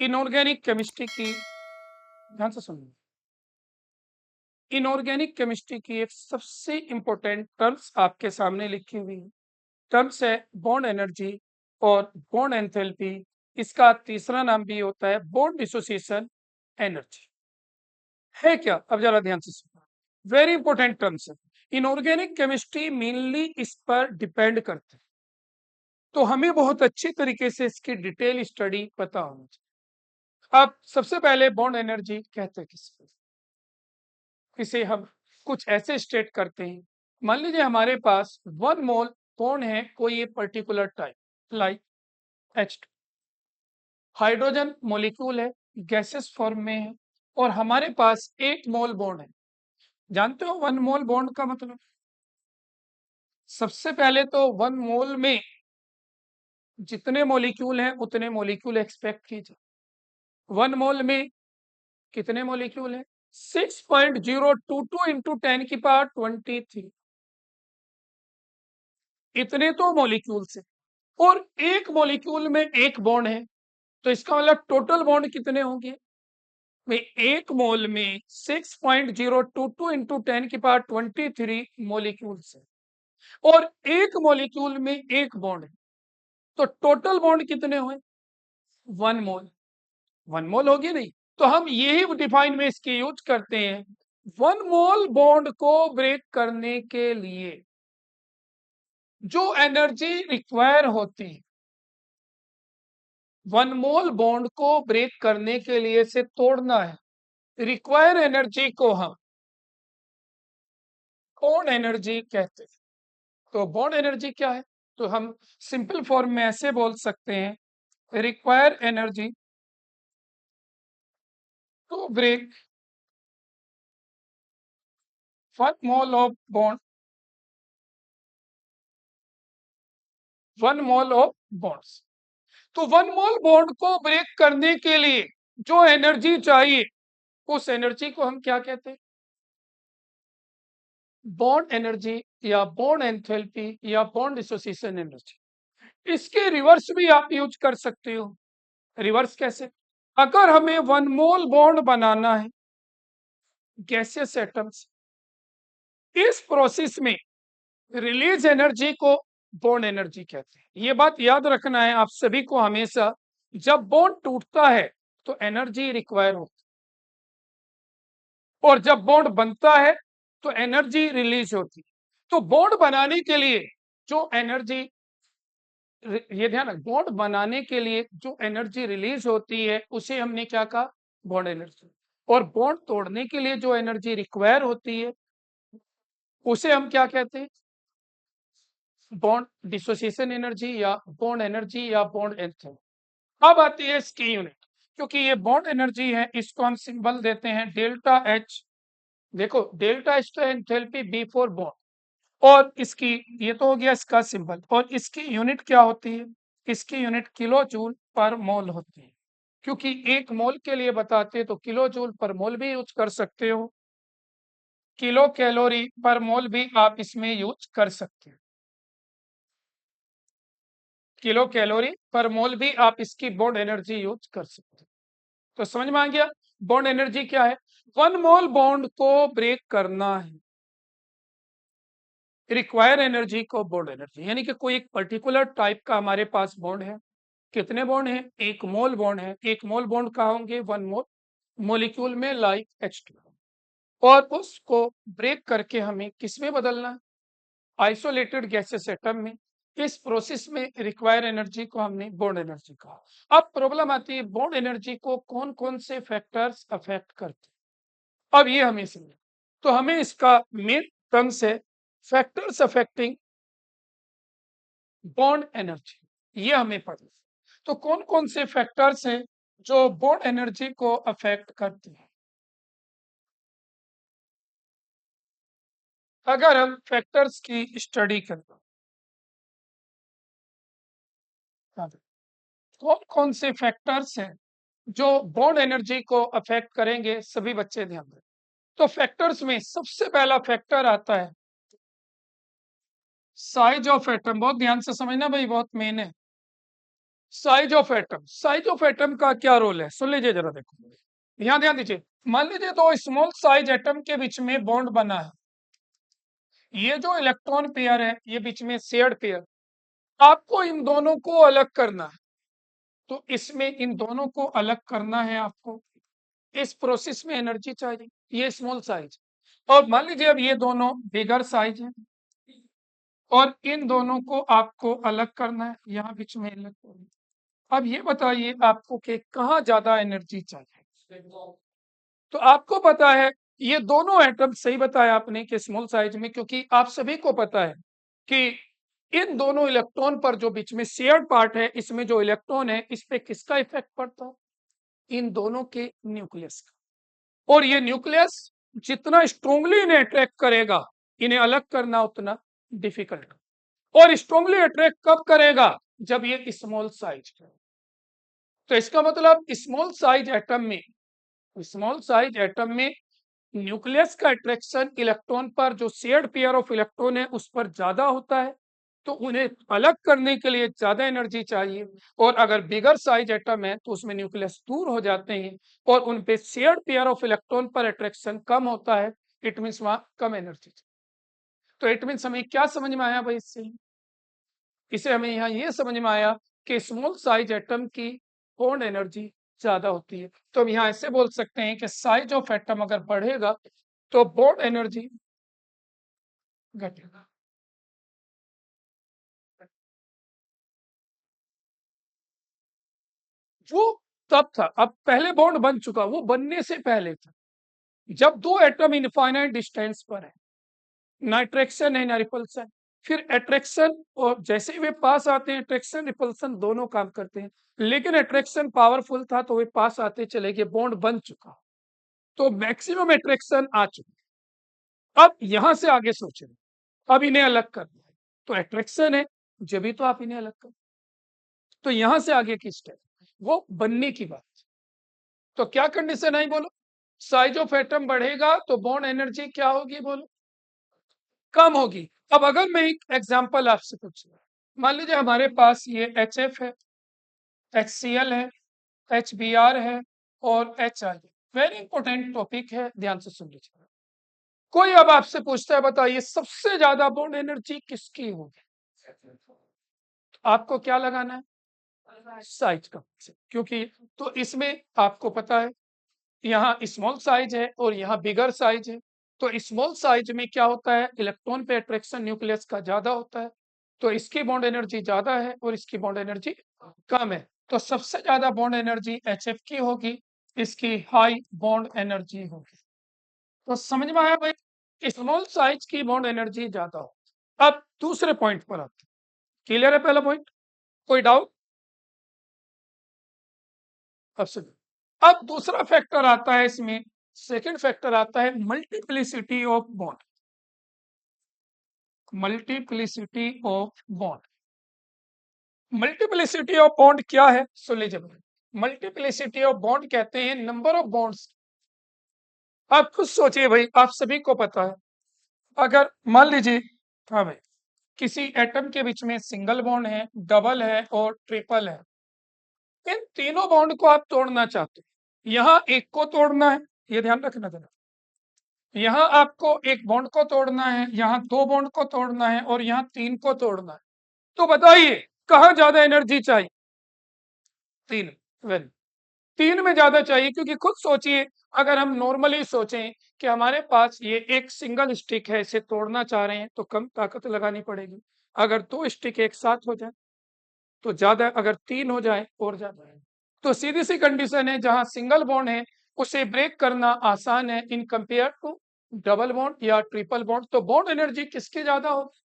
Inorganic chemistry की ध्यान से सुनिए। इनऑर्गेनिक केमिस्ट्री की एक सबसे इंपॉर्टेंट टर्म्स आपके सामने लिखी हुई है। टर्म्स है बॉन्ड एनर्जी और बॉन्ड एंथैल्पी। इसका तीसरा नाम भी होता है बॉन्ड डिसोसिएशन एनर्जी। है क्या? अब जरा ध्यान से सुनो। वेरी इंपॉर्टेंट टर्म्स है। इनऑर्गेनिक केमिस्ट्री मेनली इस पर डिपेंड करते हैं, तो हमें बहुत अच्छी तरीके से इसकी डिटेल स्टडी पता होनी चाहिए। अब सबसे पहले बॉन्ड एनर्जी कहते हैं किसको? इसे हम कुछ ऐसे स्टेट करते हैं। मान लीजिए हमारे पास 1 मोल बॉन्ड है कोई एक particular type, like H2। Hydrogen molecule है, गैसेस फॉर्म में है, और हमारे पास 1 मोल बॉन्ड है। जानते हो 1 मोल बॉन्ड का मतलब? सबसे पहले तो 1 मोल में जितने मॉलिक्यूल हैं उतने मॉलिक्यूल एक्सपेक्ट कीजिए। 1 मोल में कितने मॉलिक्यूल हैं? 6.022 इंटू 10⁻23। इतने तो मॉलिक्यूल्स है, और एक मॉलिक्यूल में एक बॉन्ड है, तो इसका मतलब टोटल बॉन्ड कितने होंगे? भाई एक मोल में 6.022 इंटू 10⁻23 मॉलिक्यूल्स है, और एक मॉलिक्यूल में एक बॉन्ड है, तो टोटल बॉन्ड कितने हुए? 1 मोल। 1 मोल होगी नहीं, तो हम यही डिफाइन में इसके यूज करते हैं। 1 मोल बॉन्ड को ब्रेक करने के लिए जो एनर्जी रिक्वायर होती है, 1 मोल बॉन्ड को ब्रेक करने के लिए से तोड़ना है, रिक्वायर एनर्जी को हम बॉन्ड एनर्जी कहते हैं। तो बॉन्ड एनर्जी क्या है? तो हम सिंपल फॉर्म में ऐसे बोल सकते हैं, require energy to break 1 mole of bond, 1 mole of bonds. तो 1 मोल बॉन्ड को ब्रेक करने के लिए जो एनर्जी चाहिए, उस एनर्जी को हम क्या कहते हैं? बॉन्ड एनर्जी, या बॉन्ड एंथैल्पी, या बॉन्ड डिसोसिएशन एनर्जी। इसके रिवर्स भी आप यूज कर सकते हो। रिवर्स कैसे? अगर हमें 1 मोल बॉन्ड बनाना है गैसियस एटम्स, इस प्रोसेस में रिलीज एनर्जी को बॉन्ड एनर्जी कहते हैं। ये बात याद रखना है आप सभी को हमेशा। जब बॉन्ड टूटता है तो एनर्जी रिक्वायर होती है, और जब बॉन्ड बनता है तो एनर्जी रिलीज होती है। तो बॉन्ड बनाने के लिए जो एनर्जी, ये ध्यान रख, बॉन्ड बनाने के लिए जो एनर्जी रिलीज होती है उसे हमने क्या कहा? Bond energy. और बॉन्ड तोड़ने के लिए जो एनर्जी रिक्वायर होती है उसे हम क्या कहते हैं? बॉन्ड डिसोसिएशन एनर्जी, या बॉन्ड एनर्जी, या बॉन्ड एंथैल्पी। अब आती है इसकी यूनिट। क्योंकि ये बॉन्ड एनर्जी है, इसको हम सिंबल देते हैं डेल्टा एच। देखो डेल्टा एच तो एंथैल्पी बिफोर बॉन्ड, और इसकी, ये तो हो गया इसका सिंबल, और इसकी यूनिट क्या होती है? इसकी यूनिट किलो जूल पर मोल होती है। क्योंकि एक मोल के लिए बताते हैं तो किलो जूल पर मोल भी यूज कर सकते हो, किलो कैलोरी पर मोल भी आप इसमें यूज कर सकते हैं। किलो कैलोरी पर मोल भी आप इसकी बॉन्ड एनर्जी यूज कर सकते हैं। तो समझ में आ गया बॉन्ड एनर्जी क्या है? 1 मोल बॉन्ड को ब्रेक करना है, रिक्वायर एनर्जी को बॉन्ड एनर्जी, यानी कि कोई एक पर्टिकुलर टाइप का हमारे पास बॉन्ड है। कितने बॉन्ड है? 1 मोल बॉन्ड है। 1 मोल बॉन्ड कहाँ होंगे? 1 मोल मोलिक्यूल में, लाइक H2। और उसको ब्रेक करके हमें किस में बदलना है? आइसोलेटेड गैसेस एटम में। इस प्रोसेस में रिक्वायर एनर्जी को हमने बॉन्ड एनर्जी कहा। अब प्रॉब्लम आती है, बॉन्ड एनर्जी को कौन कौन से फैक्टर्स अफेक्ट करते हैं? अब ये हमें समझे, तो हमें इसका मेन टर्म्स है फैक्टर्स अफेक्टिंग बॉन्ड एनर्जी, ये हमें पढ़ना। तो कौन कौन से फैक्टर्स हैं जो बॉन्ड एनर्जी को अफेक्ट करते हैं? अगर हम फैक्टर्स की स्टडी करें, कौन कौन से फैक्टर्स हैं जो बॉन्ड एनर्जी को अफेक्ट करेंगे? सभी बच्चे ध्यान दें। तो फैक्टर्स में सबसे पहला फैक्टर आता है साइज ऑफ एटम। बहुत ध्यान से समझना भाई, बहुत मेन है। साइज ऑफ एटम का क्या रोल है, सुन लीजिए जरा, देखो यहाँ ध्यान दीजिए। मान लीजिए दो स्मॉल साइज एटम के बीच में बॉन्ड बना है, ये जो इलेक्ट्रॉन पेयर है ये बीच में शेयर्ड पेयर, आपको इन दोनों को अलग करना है। तो इसमें इन दोनों को अलग करना है आपको, इस प्रोसेस में एनर्जी चाहिए, ये स्मॉल साइज। और मान लीजिए अब ये दोनों बिगर साइज है और इन दोनों को आपको अलग करना है, यहाँ बीच में अलग करना है। अब ये बताइए आपको कि कहाँ ज्यादा एनर्जी चाहिए। तो आपको पता है ये दोनों एटम, सही बताया आपने कि स्मॉल साइज में, क्योंकि आप सभी को पता है कि इन दोनों इलेक्ट्रॉन पर जो बीच में शेयर्ड पार्ट है, इसमें जो इलेक्ट्रॉन है इस पे किसका इफेक्ट पड़ता है, इन दोनों के न्यूक्लियस का। और ये न्यूक्लियस जितना स्ट्रोंगली इन्हें अट्रैक्ट करेगा, इन्हें अलग करना उतना डिफिकल्ट। और स्ट्रोंगली अट्रैक्ट कब करेगा, जब ये स्मॉल साइज। तो इसका मतलब स्मॉल साइज एटम में न्यूक्लियस का अट्रैक्शन इलेक्ट्रॉन पर, जो शेयर्ड पेयर ऑफ इलेक्ट्रॉन है उस पर ज्यादा होता है, तो उन्हें अलग करने के लिए ज्यादा एनर्जी चाहिए। और अगर बिगर साइज एटम है तो उसमें न्यूक्लियस दूर हो जाते हैं और उन पे शेयर्ड पेयर ऑफ इलेक्ट्रॉन पर अट्रैक्शन कम होता है, इट मीन्स वहां कम एनर्जी। तो इट मीन्स हमें क्या समझ में आया भाई इससे, इसे हमें यहाँ ये समझ में आया कि स्मॉल साइज एटम की बॉन्ड एनर्जी ज्यादा होती है। तो हम यहाँ ऐसे बोल सकते हैं कि साइज ऑफ एटम अगर बढ़ेगा तो बॉन्ड एनर्जी घटेगा। वो तब था, अब पहले बॉन्ड बन चुका, वो बनने से पहले था जब दो एटम इनफाइनाइट डिस्टेंस पर है, ना अट्रैक्शन है ना रिपल्सन। फिर अट्रैक्शन, और जैसे ही वे पास आते हैं अट्रैक्शन रिपल्सन दोनों काम करते हैं, लेकिन अट्रैक्शन पावरफुल था तो वे पास आते चले गए, बॉन्ड बन चुका, तो मैक्सिमम अट्रैक्शन आ चुकी। अब यहां से आगे सोचें, अब इन्हें अलग करना है, तो अट्रैक्शन है, जब भी तो आप इन्हें अलग कर, तो यहां से आगे की स्टेप वो बनने की बात। तो क्या कंडीशन आई बोलो, साइज ऑफ एटम बढ़ेगा तो बॉन्ड एनर्जी क्या होगी बोलो, कम होगी। अब अगर मैं एक एग्जांपल आपसे पूछूं, मान लीजिए हमारे पास ये HF है, HCl है, HBr है और HI। वेरी इंपॉर्टेंट टॉपिक है, ध्यान से सुन लीजिए। कोई अब आपसे पूछता है बताइए सबसे ज्यादा बॉन्ड एनर्जी किसकी होगी, आपको क्या लगाना है, साइज का, क्योंकि तो इसमें आपको पता है यहाँ स्मॉल साइज है और यहाँ बिगर साइज है। तो स्मॉल साइज में क्या होता है, इलेक्ट्रॉन पे अट्रैक्शन न्यूक्लियस का ज्यादा होता है, तो इसकी बॉन्ड एनर्जी ज्यादा है और इसकी बॉन्ड एनर्जी कम है। तो सबसे ज्यादा बॉन्ड एनर्जी HF की होगी, इसकी हाई बॉन्ड एनर्जी होगी। तो समझ में आया भाई, स्मॉल साइज की बॉन्ड एनर्जी ज्यादा हो। अब दूसरे पॉइंट पर आते हैं, क्लियर है पहला पॉइंट, कोई डाउट। अब दूसरा फैक्टर आता है इसमें, सेकंड फैक्टर आता है multiplicity of bond. Multiplicity of bond, multiplicity of bond क्या है, सुन लीजिए। मल्टीप्लिसिटी ऑफ बॉन्ड कहते हैं नंबर ऑफ बॉन्ड्स। आप खुद सोचिए भाई, आप सभी को पता है, अगर मान लीजिए, हाँ भाई, किसी एटम के बीच में सिंगल बॉन्ड है, डबल है और ट्रिपल है, इन तीनों बॉन्ड को आप तोड़ना चाहते हो, यहाँ एक को तोड़ना है, ये ध्यान रखना जरा, यहाँ आपको एक बॉन्ड को तोड़ना है, यहाँ दो बॉन्ड को तोड़ना है और यहाँ तीन को तोड़ना है। तो बताइए कहाँ ज्यादा एनर्जी चाहिए, तीन, वेल, तीन में ज्यादा चाहिए, क्योंकि खुद सोचिए, अगर हम नॉर्मली सोचें कि हमारे पास ये एक सिंगल स्टिक है, इसे तोड़ना चाह रहे हैं तो कम ताकत लगानी पड़ेगी, अगर दो स्टिक एक साथ हो जाए तो ज्यादा, अगर तीन हो जाए और ज्यादा है। तो सीधी सी कंडीशन है, जहां सिंगल बॉन्ड है उसे ब्रेक करना आसान है in compare to double bond या ट्रिपल बॉन्ड। तो बॉन्ड एनर्जी किसकी ज्यादा होगी,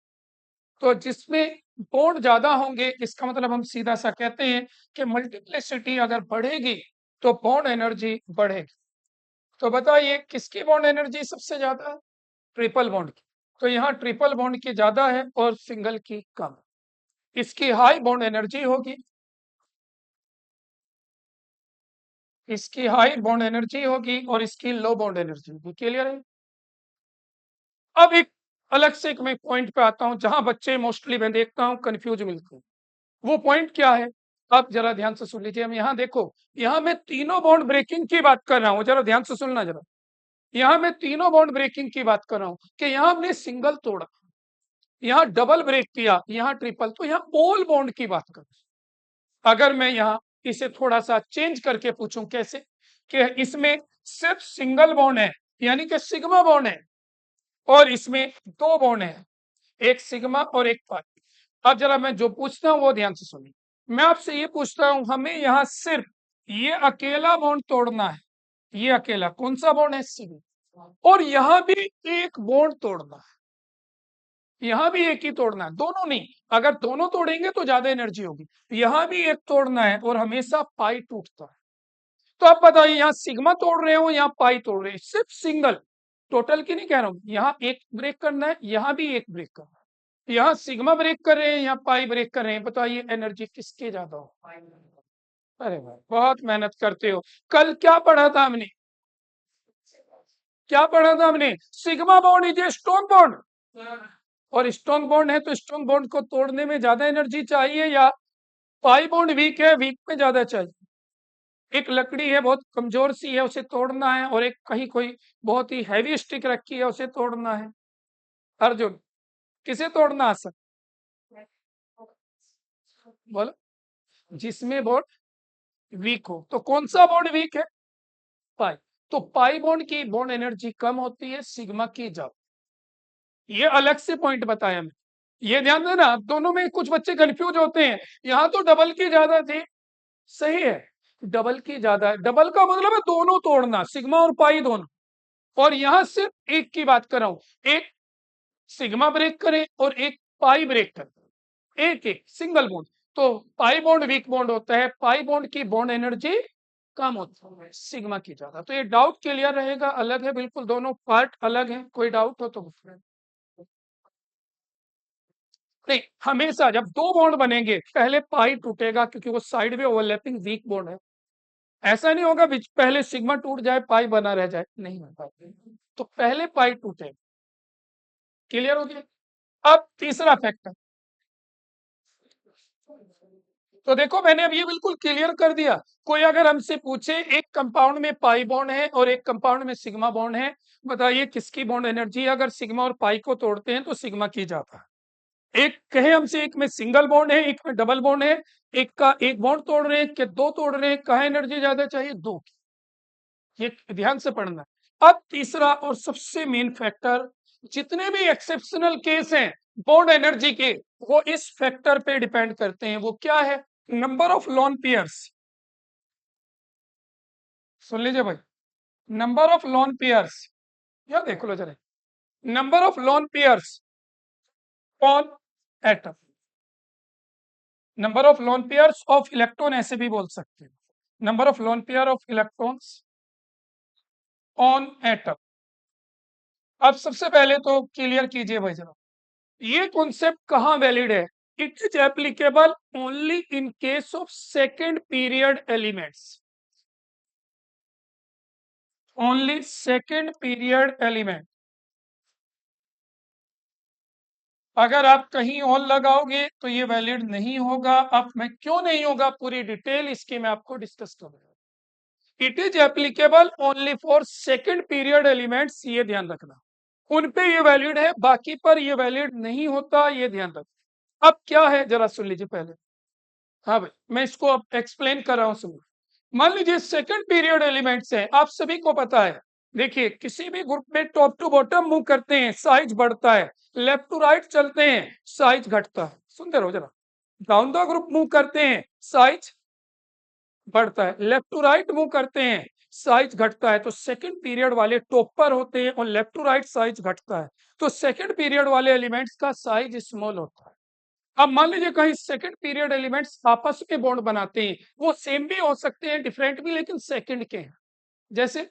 तो जिसमें बॉन्ड ज्यादा होंगे, इसका मतलब हम सीधा सा कहते हैं कि मल्टीप्लिसिटी अगर बढ़ेगी तो बॉन्ड एनर्जी बढ़ेगी। तो बताइए किसकी बॉन्ड एनर्जी सबसे ज्यादा है, ट्रिपल बॉन्ड की। तो यहाँ ट्रिपल बॉन्ड की ज्यादा है और सिंगल की कम। इसकी हाई बॉन्ड एनर्जी होगी, इसकी हाई बॉन्ड एनर्जी होगी और इसकी लो बॉन्ड एनर्जी होगी। क्लियर है। अब एक अलग से एक मैं पॉइंट पे आता हूं, जहां बच्चे मोस्टली मैं देखता हूं कंफ्यूज मिलते हैं। वो पॉइंट क्या है, अब जरा ध्यान से सुन लीजिए, हम यहाँ देखो, यहाँ मैं तीनों बॉन्ड ब्रेकिंग की बात कर रहा हूँ, जरा ध्यान से सुनना जरा। यहाँ मैं तीनों बॉन्ड ब्रेकिंग की बात कर रहा हूँ कि यहाँ हमने सिंगल तोड़ा, यहाँ डबल ब्रेक किया, यहाँ ट्रिपल, तो यहाँ ऑल बॉन्ड की बात कर। अगर मैं यहाँ इसे थोड़ा सा चेंज करके पूछूं, कैसे कि इसमें सिर्फ सिंगल बॉन्ड है, यानी कि सिग्मा बॉन्ड है, और इसमें दो बॉन्ड है, एक सिग्मा और एक पाई। अब जरा मैं जो पूछता हूँ वो ध्यान से सुनिए। मैं आपसे ये पूछता हूँ, हमें यहाँ सिर्फ ये अकेला बॉन्ड तोड़ना है, ये अकेला कौन सा बॉन्ड है, सिग्मा, और यहाँ भी एक बॉन्ड तोड़ना है, यहाँ भी एक ही तोड़ना है, दोनों नहीं। अगर दोनों तोड़ेंगे तो ज्यादा एनर्जी होगी, यहाँ भी एक तोड़ना है, और हमेशा पाई टूटता है। तो आप बताइए, यहाँ सिग्मा तोड़ रहे हो, यहाँ पाई तोड़ रहे हैं, सिर्फ सिंगल, टोटल की नहीं कह रहा हूं, यहाँ एक ब्रेक करना है, यहाँ भी एक ब्रेक करना है, यहाँ सिग्मा ब्रेक कर रहे हैं, यहाँ पाई ब्रेक कर रहे हैं, बताइए एनर्जी किसके ज्यादा हो। अरे भाई बहुत मेहनत करते हो। कल क्या पढ़ा था हमने, क्या पढ़ा था हमने, sigma bond is a strong bond, और स्ट्रॉन्ग बॉन्ड है तो स्ट्रॉन्ग बॉन्ड को तोड़ने में ज्यादा एनर्जी चाहिए, या पाई बॉन्ड वीक है, वीक में ज्यादा चाहिए। एक लकड़ी है बहुत कमजोर सी है, उसे तोड़ना है, और एक कहीं कोई बहुत ही हैवी स्टिक रखी है, उसे तोड़ना है। अर्जुन, किसे तोड़ना आसान, बोलो, जिसमें बॉन्ड वीक हो, तो कौन सा बॉन्ड वीक है, पाई। तो पाई बॉन्ड की बॉन्ड एनर्जी कम होती है, सिग्मा की ज्यादा। ये अलग से पॉइंट बताया मैं, ये ध्यान देना, दोनों में कुछ बच्चे कंफ्यूज होते हैं। यहाँ तो डबल की ज्यादा थी, सही है, डबल की ज्यादा है, डबल का मतलब है दोनों तोड़ना, सिग्मा और पाई दोनों, और यहां सिर्फ एक की बात कर रहा हूं, एक सिग्मा ब्रेक करे और एक पाई ब्रेक करे, एक एक सिंगल बॉन्ड। तो पाई बॉन्ड वीक बॉन्ड होता है, पाई बॉन्ड की बॉन्ड एनर्जी कम होती है, सिग्मा की ज्यादा। तो ये डाउट क्लियर रहेगा, अलग है बिल्कुल, दोनों पार्ट अलग है, कोई डाउट हो तो नहीं। हमेशा जब दो बॉन्ड बनेंगे पहले पाई टूटेगा, क्योंकि वो साइड में ओवरलैपिंग वीक बॉन्ड है। ऐसा नहीं होगा बीच पहले सिग्मा टूट जाए पाई बना रह जाए, नहीं होगा, तो पहले पाई टूटे। क्लियर हो गया। अब तीसरा फैक्टर, तो देखो मैंने अब ये बिल्कुल क्लियर कर दिया। कोई अगर हमसे पूछे एक कंपाउंड में पाई बॉन्ड है और एक कंपाउंड में सिग्मा बॉन्ड है, बताइए किसकी बॉन्ड एनर्जी, अगर सिग्मा और पाई को तोड़ते हैं तो सिग्मा की जाता है। एक कहे हमसे एक में सिंगल बॉन्ड है, एक में डबल बॉन्ड है, एक का एक बॉन्ड तोड़ रहे हैं, एक के दो तोड़ रहे हैं, कहा एनर्जी ज्यादा चाहिए, दो की। ये ध्यान से पढ़ना। अब तीसरा और सबसे मेन फैक्टर, जितने भी एक्सेप्शनल केस हैं बॉन्ड एनर्जी के, वो इस फैक्टर पे डिपेंड करते हैं। वो क्या है, नंबर ऑफ लोन पेयर्स। सुन लीजिए भाई, नंबर ऑफ लोन पेयर्स, या देख लो जरा, number of lone pairs on atom, number of lone pairs of electron, ऐसे भी बोल सकते हैं, number of lone pair of electrons on atom. अब सबसे पहले तो क्लियर कीजिए भाई जरा, ये कॉन्सेप्ट कहां वैलिड है, it is applicable only in case of second period elements, only second period element. अगर आप कहीं और लगाओगे तो ये वैलिड नहीं होगा। अब मैं क्यों नहीं होगा, पूरी डिटेल इसकी मैं आपको डिस्कस करूंगा। It is applicable only for second period elements, ये ध्यान रखना, उन पे ये वैलिड है, बाकी पर ये वैलिड नहीं होता, ये ध्यान रखना। अब क्या है जरा सुन लीजिए पहले, हाँ भाई मैं इसको अब एक्सप्लेन कर रहा हूं, सुनो। मान लीजिए सेकंड पीरियड एलिमेंट्स है, आप सभी को पता है, देखिए किसी भी ग्रुप में टॉप टू बॉटम मूव करते हैं साइज बढ़ता है, लेफ्ट टू राइट चलते हैं साइज घटता है, सुनते रहो जरा, डाउन द ग्रुप मूव करते हैं साइज बढ़ता है, लेफ्ट टू राइट मूव करते हैं साइज घटता है। तो सेकंड पीरियड वाले टॉप पर होते हैं और लेफ्ट टू राइट साइज घटता है, तो सेकंड पीरियड वाले एलिमेंट्स का साइज स्मॉल होता है। अब मान लीजिए कहीं सेकंड पीरियड एलिमेंट्स आपस में बॉन्ड बनाते हैं, वो सेम भी हो सकते हैं डिफरेंट भी, लेकिन सेकंड के हैं। जैसे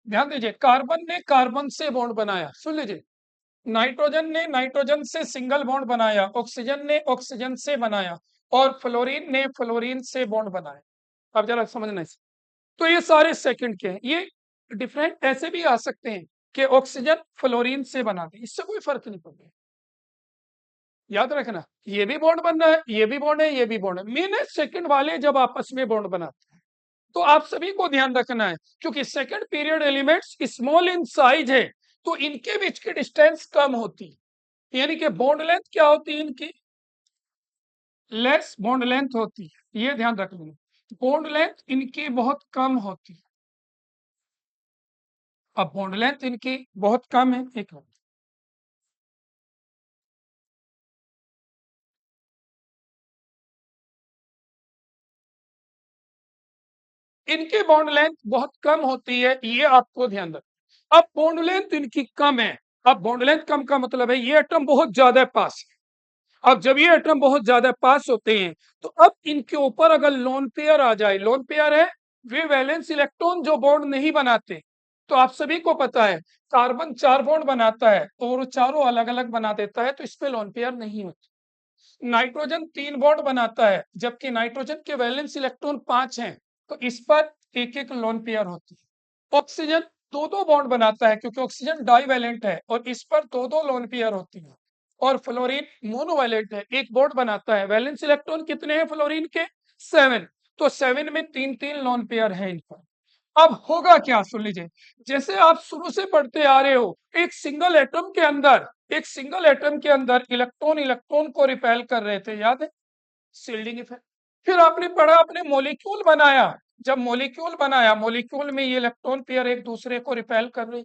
ध्यान दीजिए, कार्बन ने कार्बन से बॉन्ड बनाया, सुन लीजिए, नाइट्रोजन ने नाइट्रोजन से सिंगल बॉन्ड बनाया, ऑक्सीजन ने ऑक्सीजन से बनाया, और फ्लोरीन ने फ्लोरीन से बॉन्ड बनाया। अब जरा समझना इसे, तो ये सारे सेकंड के हैं। ये डिफरेंट ऐसे भी आ सकते हैं कि ऑक्सीजन फ्लोरीन से बना दे, इससे कोई फर्क नहीं पड़ता। याद रखना, ये भी बॉन्ड बनना है, ये भी बॉन्ड है, ये भी बॉन्ड है। मीन है सेकंड वाले जब आपस में बॉन्ड बनाते हैं, तो आप सभी को ध्यान रखना है, क्योंकि second period elements small in size है, तो इनके बीच की डिस्टेंस कम होती है, यानी कि बॉन्ड लेंथ क्या होती है इनकी, लेस बॉन्ड लेंथ होती है, ये ध्यान रख लेना। बॉन्ड लेंथ इनकी बहुत कम होती है। अब बॉन्ड लेंथ इनकी बहुत कम है, एक मिनट, इनकी बॉन्ड लेंथ बहुत कम होती है, ये आपको ध्यान रखना। अब बॉन्ड लेंथ इनकी कम है, अब बॉन्ड लेंथ कम का मतलब है ये एटम बहुत ज्यादा पास है। अब जब ये एटम बहुत ज्यादा पास होते हैं, तो अब इनके ऊपर अगर लोन पेयर आ जाए, लोन पेयर है वे वैलेंस इलेक्ट्रॉन जो बॉन्ड नहीं बनाते, तो आप सभी को पता है कार्बन 4 बॉन्ड बनाता है और वो चारों अलग अलग बना देता है, तो इस पे लोन पेयर नहीं होती। नाइट्रोजन 3 बॉन्ड बनाता है, जबकि नाइट्रोजन के वैलेंस इलेक्ट्रॉन 5 हैं, तो इस पर एक एक लोन पेयर होती है। ऑक्सीजन दो दो बॉन्ड बनाता है, क्योंकि ऑक्सीजन डाईवैलेंट है और इस पर दो दो लोन पेयर होती है। और फ्लोरीन मोनोवैलेंट है, एक बॉन्ड बनाता है। वैलेंस इलेक्ट्रॉन कितने हैं फ्लोरीन के, 7, तो 7 में तीन तीन लोन पेयर है इन पर। अब होगा क्या, सुन लीजिए, जैसे आप शुरू से पढ़ते आ रहे हो, एक सिंगल एटम के अंदर, एक सिंगल एटम के अंदर इलेक्ट्रॉन इलेक्ट्रॉन को रिपेल कर रहे थे, याद है, शील्डिंग इफेक्ट। फिर आपने पढ़ा, आपने मॉलिक्यूल बनाया, जब मॉलिक्यूल बनाया, मॉलिक्यूल में ये इलेक्ट्रॉन पेयर एक दूसरे को रिपेल कर रहे,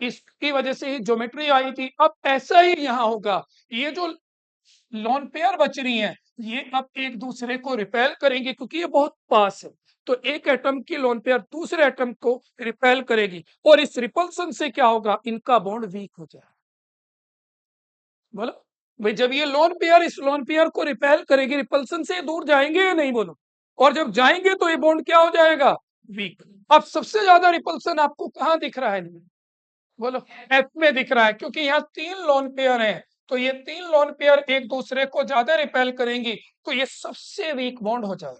इसकी वजह से ही ज्योमेट्री आई थी। अब ऐसा ही यहाँ होगा, ये जो लोन पेयर बच रही हैं, ये अब एक दूसरे को रिपेल करेंगे, क्योंकि ये बहुत पास है, तो एक एटम की लोन पेयर दूसरे एटम को रिपेल करेगी, और इस रिपल्सन से क्या होगा, इनका बॉन्ड वीक हो जाएगा। बोलो भाई, जब ये लोन पेयर इस लोन पेयर को रिपेल करेगी, रिपल्सन से दूर जाएंगे या नहीं, बोलो, और जब जाएंगे तो ये बॉन्ड क्या हो जाएगा, वीक। अब सबसे ज्यादा रिपल्सन आपको कहाँ दिख रहा है, बोलो, एफ में दिख रहा है, क्योंकि यहाँ 3 लोन पेयर हैं, तो ये 3 लोन पेयर एक दूसरे को ज्यादा रिपेल करेंगी, तो ये सबसे वीक बॉन्ड हो जाएगा।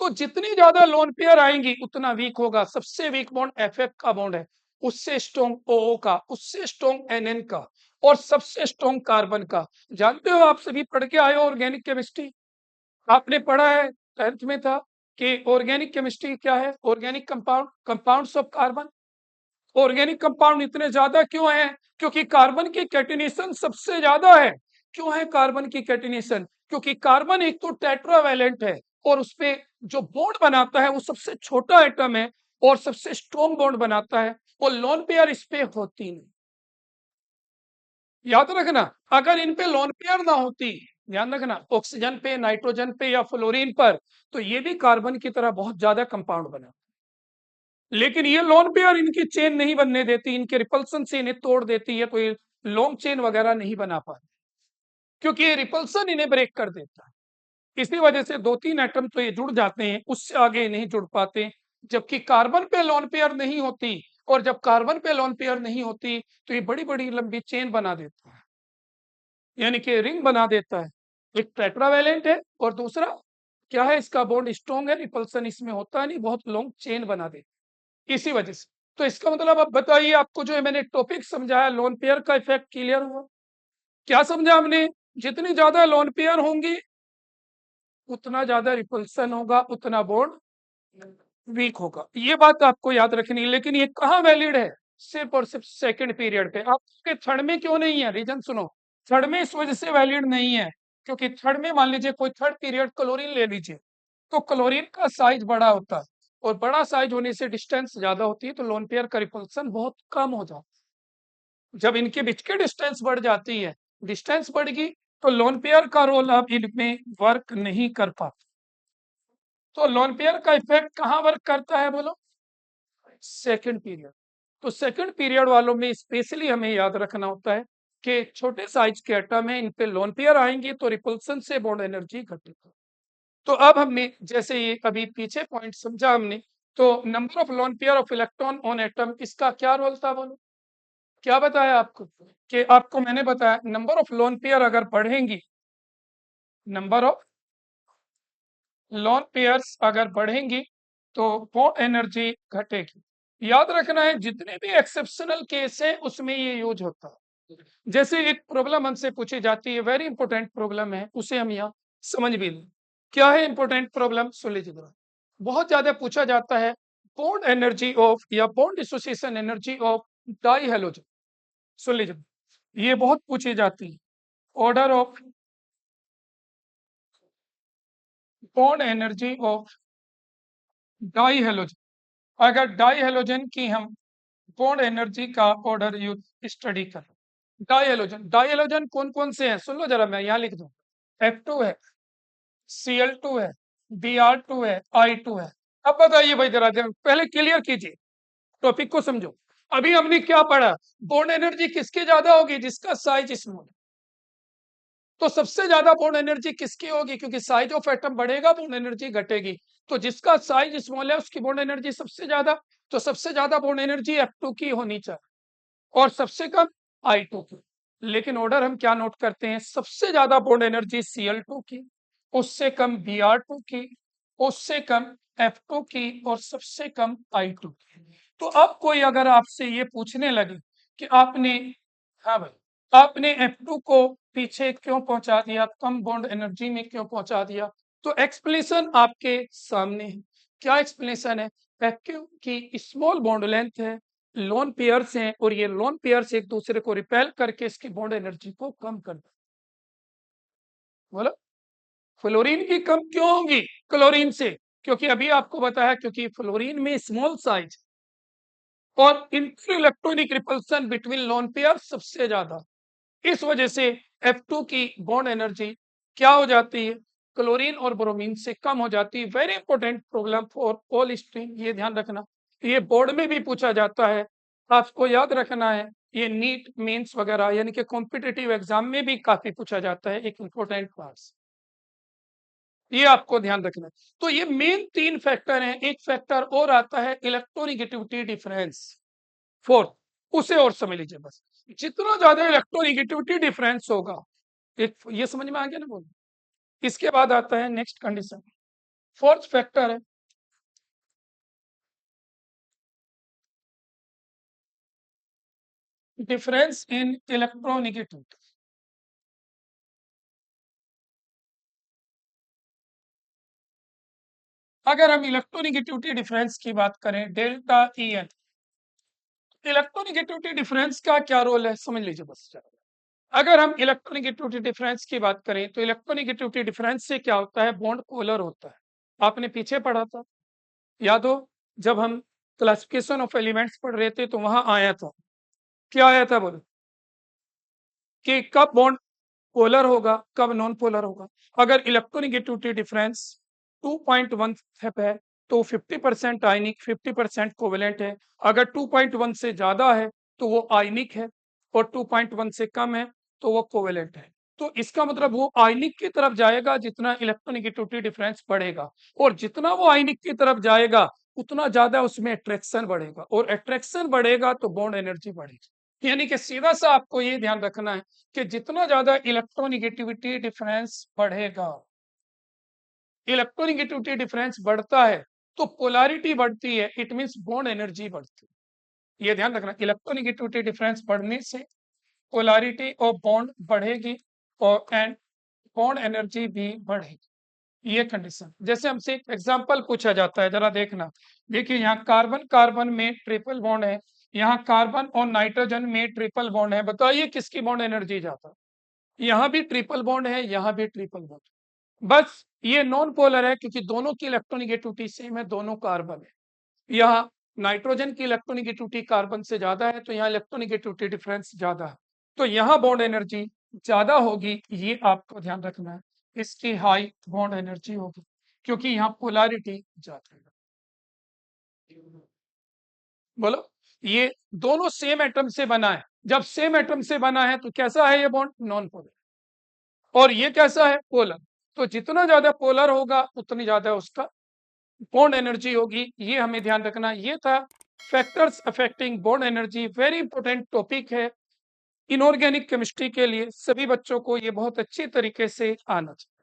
तो जितनी ज्यादा लोन पेयर आएंगी उतना वीक होगा। सबसे वीक बॉन्ड एफ का बॉन्ड है, उससे स्ट्रॉन्ग ओ का, उससे स्ट्रॉन्ग एन का, और सबसे स्ट्रॉन्ग कार्बन का। जानते हो, आप सभी पढ़ के आए हो ऑर्गेनिक केमिस्ट्री, आपने पढ़ा है 10th में था कि ऑर्गेनिक केमिस्ट्री क्या है, organic compound, compounds of carbon. Organic compound इतने ज्यादा क्यों हैं, क्योंकि कार्बन की कैटिनेशन सबसे ज्यादा है। क्यों है कार्बन की कैटिनेशन, क्योंकि कार्बन एक तो टेट्रावैलेंट है, और उसपे जो बॉन्ड बनाता है वो सबसे छोटा एटम है, और सबसे स्ट्रॉन्ग बॉन्ड बनाता है, और लोन पेयर इस पे होती नहीं। याद रखना, अगर इन पे लोन पेयर ना होती, ध्यान रखना, ऑक्सीजन पे, नाइट्रोजन पे या फ्लोरीन पर, तो ये भी कार्बन की तरह बहुत ज्यादा कंपाउंड बना, लेकिन ये लोन पेयर इनकी चेन नहीं बनने देती, इनके रिपल्सन से इन्हें तोड़ देती है, तो ये लॉन्ग चेन वगैरह नहीं बना पाते, क्योंकि ये रिपल्सन इन्हें ब्रेक कर देता है। इसी वजह से 2-3 एटम तो ये जुड़ जाते हैं, उससे आगे नहीं जुड़ पाते। जबकि कार्बन पे लोन पेयर नहीं होती, और जब कार्बन पे लोन पेयर नहीं होती, तो ये बड़ी बड़ी लंबी चेन बना देता है, यानी कि रिंग बना देता है। एक टेट्रावैलेंट है, और दूसरा क्या है, इसका बॉन्ड स्ट्रॉन्ग है, रिपल्सन इसमें होता नहीं, बहुत लॉन्ग चेन बना देता है, इसी वजह से। तो इसका मतलब अब बताइए, आपको जो है मैंने टॉपिक समझाया, लोन पेयर का इफेक्ट क्लियर हुआ, क्या समझा हमने, जितनी ज्यादा लोन पेयर होंगी उतना ज्यादा रिपल्सन होगा, उतना बॉन्ड वीक होगा, ये बात आपको याद रखनी है। लेकिन ये कहाँ वैलिड है, सिर्फ और सिर्फ सेकंड पीरियड पे। आपके थर्ड में क्यों नहीं है, रीजन सुनो, थर्ड में इस वजह से वैलिड नहीं है, क्योंकि थर्ड में मान लीजिए कोई थर्ड पीरियड क्लोरीन ले लीजिए, तो क्लोरीन का साइज बड़ा होता है, और बड़ा साइज होने से डिस्टेंस ज्यादा होती है, तो लोन पेयर का रिपल्सन बहुत कम हो जाता है। जब इनके बीच की डिस्टेंस बढ़ जाती है, डिस्टेंस बढ़ गई, तो लोन पेयर का रोल अब इनमें वर्क नहीं कर पाता। तो लोन पेयर का इफेक्ट कहाँ वर्क करता है, बोलो, सेकंड पीरियड। तो सेकंड पीरियड वालों में स्पेशली हमें याद रखना होता है कि छोटे साइज के एटम है, इन पे लोन पेयर आएंगे, तो रिपल्सन से बॉन्ड एनर्जी घटेगी। तो अब हमने जैसे ये अभी पीछे पॉइंट समझा हमने, तो number of lone pair of electron on atom, इसका क्या रोल था, बोलो, क्या बताया आपको, कि आपको मैंने बताया नंबर ऑफ लोन पेयर अगर बढ़ेंगी, नंबर ऑफ लोन पेयर्स अगर बढ़ेंगी, तो बॉन्ड एनर्जी घटेगी। याद रखना है, जितने भी एक्सेप्शनल केस है उसमें ये यूज होता है, जैसे एक प्रॉब्लम हमसे पूछी जाती है, वेरी इंपॉर्टेंट प्रॉब्लम है, उसे हम यहाँ समझ भी लें। क्या है इंपॉर्टेंट प्रॉब्लम? सुन लीजिए जरा। बहुत ज्यादा पूछा जाता है बॉन्ड एनर्जी ऑफ या bond dissociation energy of dihalogen. सुन लीजिए, ये बहुत पूछी जाती है। Order of bond energy of dihalogen. अगर डाई हेलोजन की हम बॉन्ड एनर्जी का ऑर्डर यूज स्टडी करें, डाई हेलोजन कौन कौन से हैं सुन लो जरा, मैं यहाँ लिख दूं। F2 है, Cl2 है, Br2 है, I2 है। अब बताइए भाई जरा, पहले क्लियर कीजिए, टॉपिक को समझो। अभी हमने क्या पढ़ा? बॉन्ड एनर्जी किसकी ज्यादा होगी? जिसका साइज स्मॉल। तो सबसे ज्यादा बॉन्ड एनर्जी किसकी होगी? क्योंकि साइज ऑफ एटम बढ़ेगा, बॉन्ड एनर्जी घटेगी। तो जिसका साइज स्मॉल है उसकी बॉन्ड एनर्जी सबसे ज्यादा। तो सबसे ज्यादा बॉन्ड एनर्जी F2 की होनी चाहिए और सबसे कम I2 की। लेकिन ऑर्डर हम क्या नोट करते हैं? सबसे ज्यादा बॉन्ड एनर्जी Cl2 की, उससे कम Br2 की, उससे कम F2 की और सबसे कम I2 की। तो अब कोई अगर आपसे ये पूछने लगे कि आपने, हाँ भाई, आपने F2 को पीछे क्यों पहुंचा दिया, कम बॉन्ड एनर्जी में क्यों पहुंचा दिया, तो एक्सप्लेनेशन आपके सामने है। क्या एक्सप्लेनेशन है? F2 की स्मॉल बॉन्ड लेंथ है, लोन पेयर्स हैं और ये लोन पेयर्स एक दूसरे को रिपेल करके इसकी बॉन्ड एनर्जी को कम कर देते। बोलो, फ्लोरीन की कम क्यों होगी क्लोरीन से? क्योंकि अभी आपको बताया, क्योंकि फ्लोरीन में स्मॉल साइज और इंटरइलेक्ट्रॉनिक रिपल्सन बिटवीन लोन पेयर सबसे ज्यादा। इस वजह से F2 की बॉन्ड एनर्जी क्या हो जाती है? क्लोरीन और ब्रोमीन से कम हो जाती है। Very important problem for all stream, ये ध्यान रखना। ये बोर्ड में भी पूछा जाता है, आपको याद रखना है। ये नीट मेंस वगैरह यानी कि कॉम्पिटिटिव एग्जाम में भी काफी पूछा जाता है, एक इंपॉर्टेंट पार्ट। ये आपको ध्यान रखना है। तो ये मेन तीन फैक्टर हैं। एक फैक्टर और आता है इलेक्ट्रोनिगेटिविटी डिफरेंस, फोर्थ, उसे और समझ लीजिए बस। जितना ज्यादा इलेक्ट्रोनिगेटिविटी डिफरेंस होगा, एक ये समझ में आ गया ना बोल। इसके बाद आता है नेक्स्ट कंडीशन, फोर्थ फैक्टर है डिफरेंस इन इलेक्ट्रोनिगेटिविटी। अगर हम इलेक्ट्रोनिगेटिविटी डिफरेंस की बात करें, delta E N, electronegativity difference का क्या रोल है समझ लीजिए बस। अगर हम इलेक्ट्रोनिगेटिविटी डिफरेंस की बात करें तो इलेक्ट्रोनिगेटिविटी डिफरेंस से क्या होता है? बॉन्ड पोलर होता है। आपने पीछे पढ़ा था, याद हो, जब हम क्लासिफिकेशन ऑफ एलिमेंट्स पढ़ रहे थे तो वहां आया था, क्या आया था बोलो, कि कब बॉन्ड पोलर होगा, कब नॉन पोलर होगा। अगर इलेक्ट्रोनिगेटिविटी डिफरेंस 2.1 है तो 50% आयनिक 50% कोवेलेंट है। अगर 2.1 से ज्यादा है तो वो आयनिक है और 2.1 से कम है तो वो कोवेलेंट है। तो इसका मतलब वो आयनिक की तरफ जाएगा जितना इलेक्ट्रोनिगेटिविटी डिफरेंस बढ़ेगा, और जितना वो आयनिक की तरफ जाएगा उतना ज्यादा उसमें अट्रैक्शन बढ़ेगा, और अट्रैक्शन बढ़ेगा तो बॉन्ड एनर्जी बढ़ेगी। यानी कि सीधा सा आपको ये ध्यान रखना है कि जितना ज्यादा इलेक्ट्रोनिगेटिविटी डिफरेंस बढ़ेगा, इलेक्ट्रोनिगेटिविटी डिफरेंस बढ़ता है तो पोलैरिटी बढ़ती है, इट मींस बॉन्ड एनर्जी बढ़ती है। ये ध्यान रखना, इलेक्ट्रोनिगेटिविटी डिफरेंस बढ़ने से पोलैरिटी ऑफ बॉन्ड बढ़ेगी और एंड बॉन्ड एनर्जी भी बढ़ेगी। ये कंडीशन, जैसे हमसे एक एग्जांपल पूछा जाता है, जरा देखना। देखिए यहाँ कार्बन कार्बन में ट्रिपल बॉन्ड है, यहाँ कार्बन और नाइट्रोजन में ट्रिपल बॉन्ड है। बताइए किसकी बॉन्ड एनर्जी ज्यादा है? यहाँ भी ट्रिपल बॉन्ड है, यहाँ भी ट्रिपल बॉन्ड, बस ये नॉन पोलर है क्योंकि दोनों की इलेक्ट्रोनिगेटिविटी सेम है, दोनों कार्बन है। यहाँ नाइट्रोजन की इलेक्ट्रोनिगेटिविटी कार्बन से ज्यादा है तो यहाँ इलेक्ट्रोनिगेटिविटी डिफरेंस ज्यादा है, तो यहाँ बॉन्ड एनर्जी ज्यादा होगी, ये आपको ध्यान रखना है। इसकी हाई बॉन्ड एनर्जी होगी क्योंकि यहाँ पोलैरिटी ज्यादा है। बोलो, ये दोनों सेम एटम से बना है, जब सेम एटम से बना है तो कैसा है ये बॉन्ड? Non polar. और ये कैसा है? पोलर। तो जितना ज्यादा पोलर होगा उतनी ज्यादा उसका बॉन्ड एनर्जी होगी, ये हमें ध्यान रखना। ये था factors affecting bond energy, very important topic है इनऑर्गेनिक केमिस्ट्री के लिए। सभी बच्चों को ये बहुत अच्छी तरीके से आना चाहिए।